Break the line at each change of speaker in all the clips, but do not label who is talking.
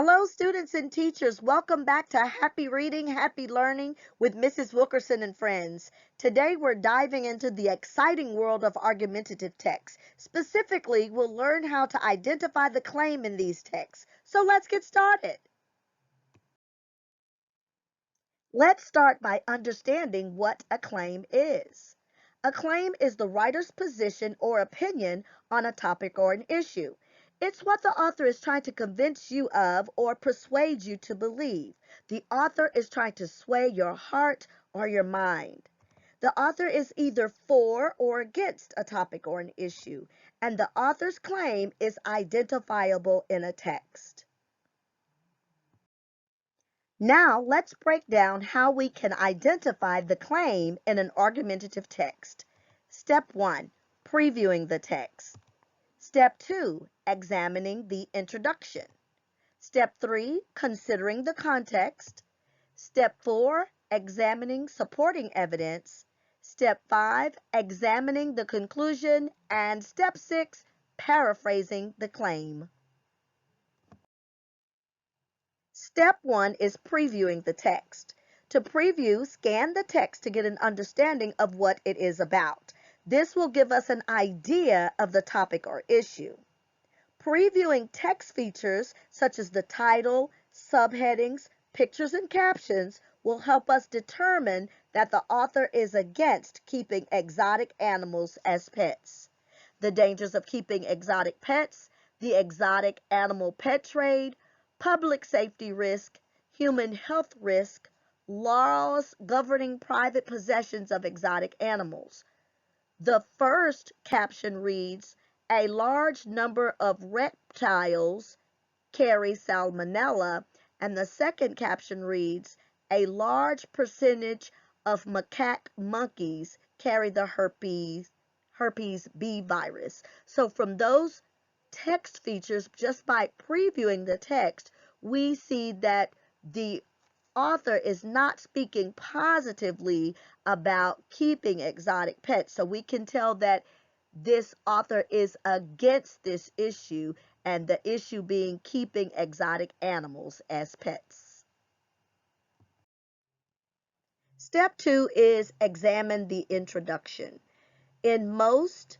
Hello, students and teachers. Welcome back to Happy Reading, Happy Learning with Mrs. Wilkerson and friends. Today, we're diving into the exciting world of argumentative texts. Specifically, we'll learn how to identify the claim in these texts. So let's get started. Let's start by understanding what a claim is. A claim is the writer's position or opinion on a topic or an issue. It's what the author is trying to convince you of or persuade you to believe. The author is trying to sway your heart or your mind. The author is either for or against a topic or an issue, and the author's claim is identifiable in a text. Now, let's break down how we can identify the claim in an argumentative text. Step 1, previewing the text. Step 2, examining the introduction. Step 3, considering the context. Step 4, examining supporting evidence. Step 5, examining the conclusion. And step 6, paraphrasing the claim. Step 1 is previewing the text. To preview, scan the text to get an understanding of what it is about. This will give us an idea of the topic or issue. Previewing text features such as the title, subheadings, pictures, and captions will help us determine that the author is against keeping exotic animals as pets. The dangers of keeping exotic pets, the exotic animal pet trade, public safety risk, human health risk, laws governing private possessions of exotic animals. The first caption reads, "A large number of reptiles carry salmonella," and the second caption reads, "A large percentage of macaque monkeys carry the herpes B virus." So from those text features, just by previewing the text, we see that the author is not speaking positively about keeping exotic pets. So we can tell that this author is against this issue, and the issue being keeping exotic animals as pets. Step 2 is examine the introduction. In most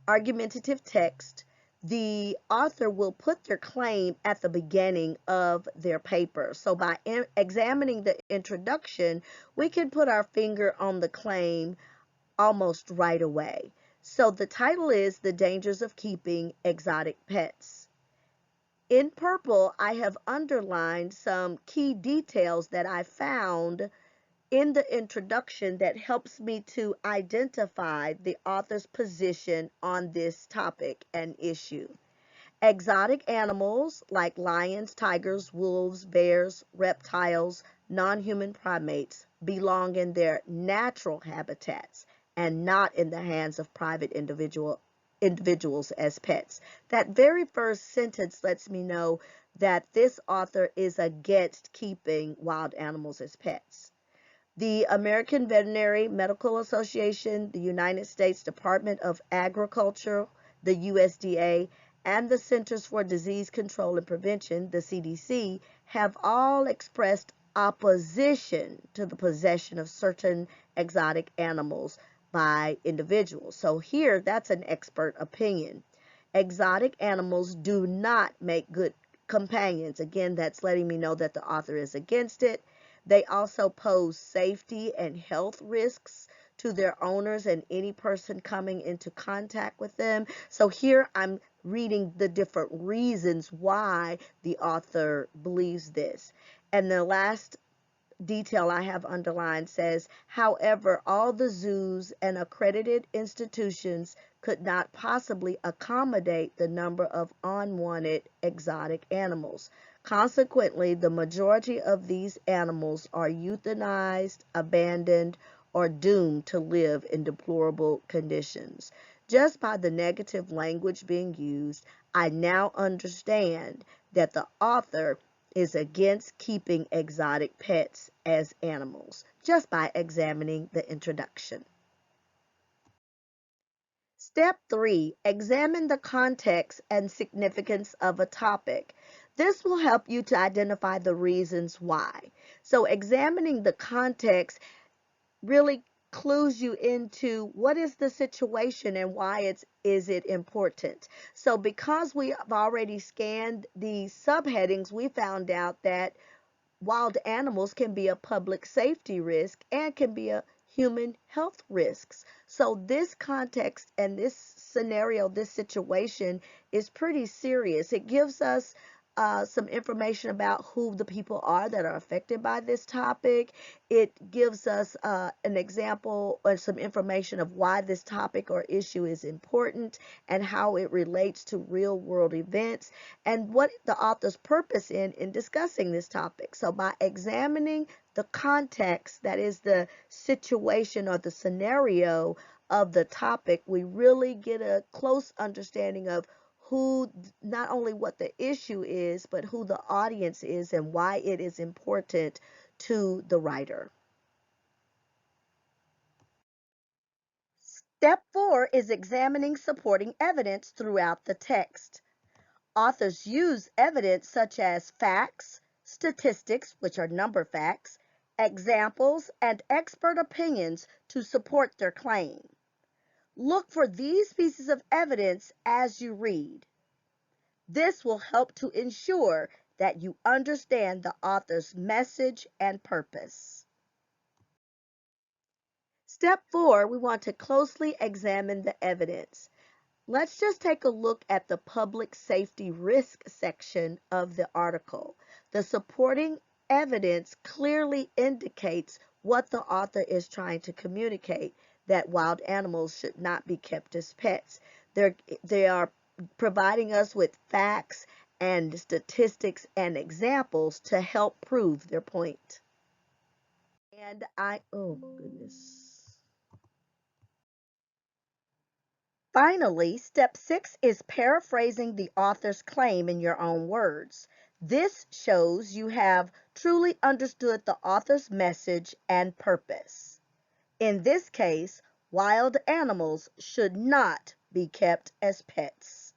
argumentative text, the author will put their claim at the beginning of their paper. So by examining the introduction, we can put our finger on the claim almost right away. So the title is "The Dangers of Keeping Exotic Pets." In purple, I have underlined some key details that I found in the introduction that helps me to identify the author's position on this topic and issue. Exotic animals like lions, tigers, wolves, bears, reptiles, non-human primates belong in their natural habitats and not in the hands of private individuals as pets. That very first sentence lets me know that this author is against keeping wild animals as pets. The American Veterinary Medical Association, the United States Department of Agriculture, the USDA, and the Centers for Disease Control and Prevention, the CDC, have all expressed opposition to the possession of certain exotic animals by individuals. So here, that's an expert opinion. Exotic animals do not make good companions. Again, that's letting me know that the author is against it. They also pose safety and health risks to their owners and any person coming into contact with them. So here I'm reading the different reasons why the author believes this. And the last detail I have underlined says, however, all the zoos and accredited institutions could not possibly accommodate the number of unwanted exotic animals. Consequently, the majority of these animals are euthanized, abandoned, or doomed to live in deplorable conditions. Just by the negative language being used, I now understand that the author is against keeping exotic pets as animals, just by examining the introduction. Step 3, examine the context and significance of a topic. This will help you to identify the reasons why. So examining the context really clues you into what is the situation and why is it important. So because we have already scanned the subheadings, we found out that wild animals can be a public safety risk and can be a human health risks. So this context and this scenario, this situation is pretty serious. It gives us some information about who the people are that are affected by this topic. It gives us an example or some information of why this topic or issue is important and how it relates to real world events and what the author's purpose in discussing this topic. So by examining the context, that is the situation or the scenario of the topic, we really get a close understanding of who, not only what the issue is, but who the audience is and why it is important to the writer. Step 4 is examining supporting evidence throughout the text. Authors use evidence such as facts, statistics, which are number facts, examples, and expert opinions to support their claim. Look for these pieces of evidence as you read. This will help to ensure that you understand the author's message and purpose. Step 4, we want to closely examine the evidence. Let's just take a look at the public safety risk section of the article. The supporting evidence clearly indicates what the author is trying to communicate, that wild animals should not be kept as pets. They are providing us with facts and statistics and examples to help prove their point. Oh goodness. Finally, step 6 is paraphrasing the author's claim in your own words. This shows you have truly understood the author's message and purpose. In this case, wild animals should not be kept as pets.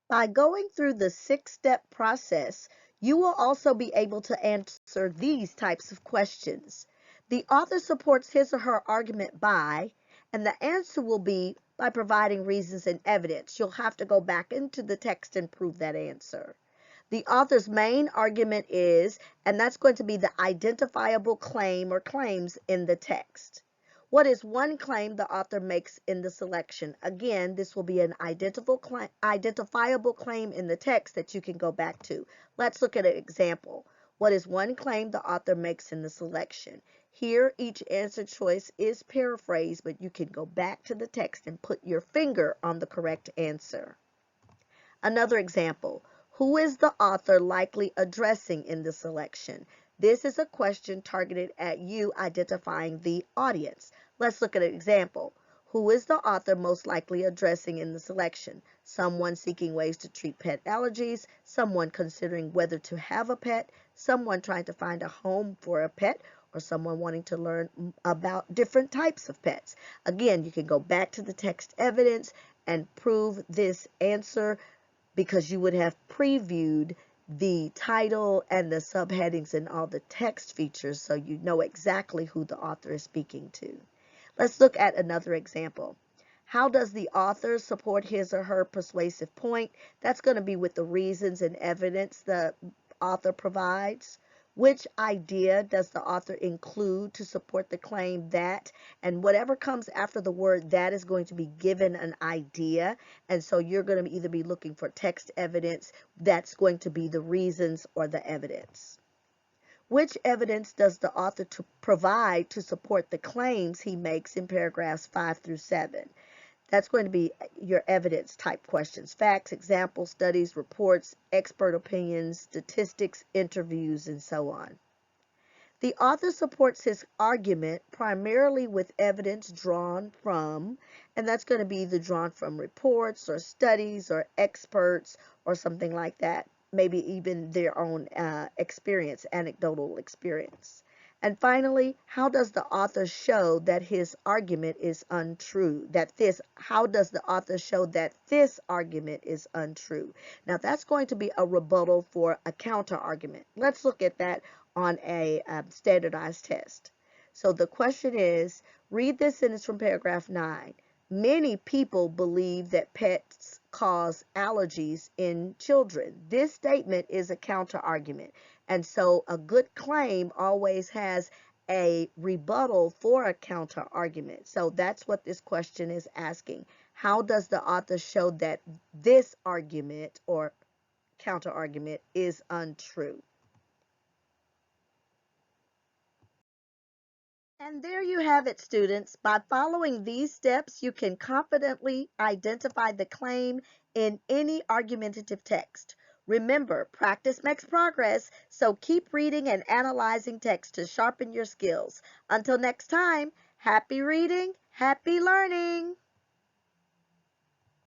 By going through the 6-step process, you will also be able to answer these types of questions. The author supports his or her argument by, and the answer will be by providing reasons and evidence. You'll have to go back into the text and prove that answer. The author's main argument is, and that's going to be the identifiable claim or claims in the text. What is one claim the author makes in the selection? Again, this will be an identifiable claim in the text that you can go back to. Let's look at an example. What is one claim the author makes in the selection? Here, each answer choice is paraphrased, but you can go back to the text and put your finger on the correct answer. Another example, who is the author likely addressing in the selection? This is a question targeted at you identifying the audience. Let's look at an example. Who is the author most likely addressing in the selection? Someone seeking ways to treat pet allergies, someone considering whether to have a pet, someone trying to find a home for a pet, or someone wanting to learn about different types of pets. Again, you can go back to the text evidence and prove this answer because you would have previewed the title and the subheadings and all the text features so you know exactly who the author is speaking to. Let's look at another example. How does the author support his or her persuasive point? That's going to be with the reasons and evidence the author provides. Which idea does the author include to support the claim that? And whatever comes after the word that is going to be given an idea. And so you're going to either be looking for text evidence that's going to be the reasons or the evidence. Which evidence does the author provide to support the claims he makes in paragraphs 5 through 7? That's going to be your evidence type questions. Facts, examples, studies, reports, expert opinions, statistics, interviews, and so on. The author supports his argument primarily with evidence drawn from, and that's going to be either drawn from reports or studies or experts or something like that. Maybe even their own experience, anecdotal experience. And finally, how does the author show that his argument is untrue? How does the author show that this argument is untrue? Now, that's going to be a rebuttal for a counter argument. Let's look at that on a standardized test. So the question is, read this sentence from paragraph 9. Many people believe that pets cause allergies in children. This statement is a counter argument. And so a good claim always has a rebuttal for a counter argument. So that's what this question is asking. How does the author show that this argument or counter argument is untrue? And there you have it, students. By following these steps, you can confidently identify the claim in any argumentative text. Remember, practice makes progress, so keep reading and analyzing text to sharpen your skills. Until next time, happy reading, happy learning.